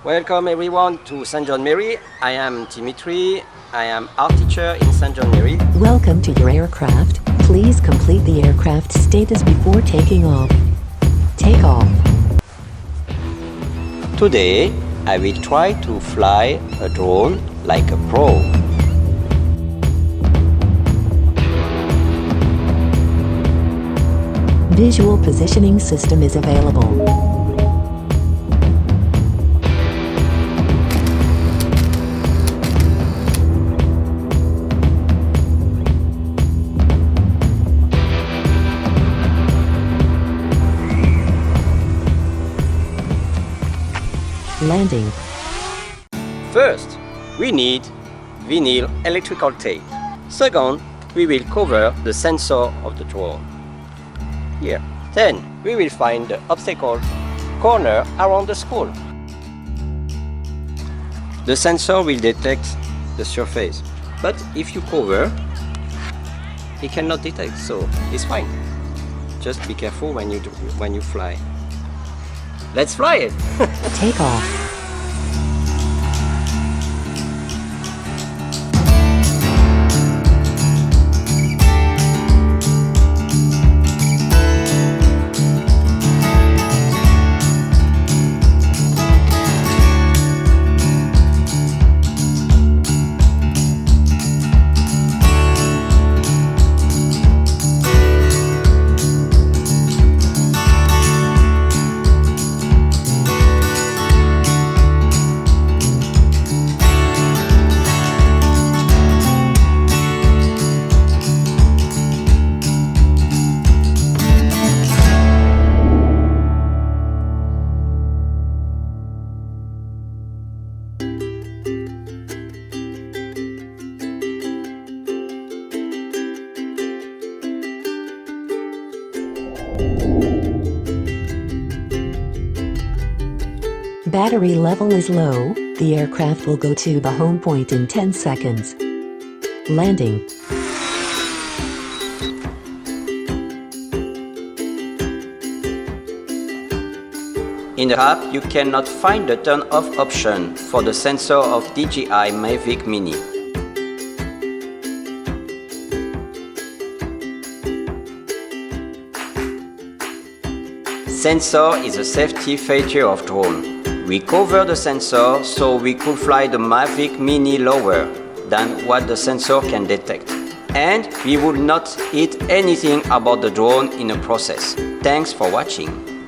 Welcome everyone to St. John Mary. I am Dimitri. I am art teacher in St. John Mary. Welcome to your aircraft. Please complete the aircraft status before taking off. Take off. Today, I will try to fly a drone like a pro. Visual positioning system is available. Landing. First, we need vinyl electrical tape. Second, we will cover the sensor of the drone. Here. Then, we will find the obstacle corner around the school. The sensor will detect the surface, but if you cover, it cannot detect, so it's fine. Just be careful when you fly. Let's fly it! Take off. Battery level is low. The aircraft will go to the home point in 10 seconds. Landing. In the app, you cannot find the turn off option for the sensor of DJI Mavic Mini. Sensor is a safety feature of drone. We cover the sensor so we could fly the Mavic Mini lower than what the sensor can detect. And we will not hit anything about the drone in the process. Thanks for watching.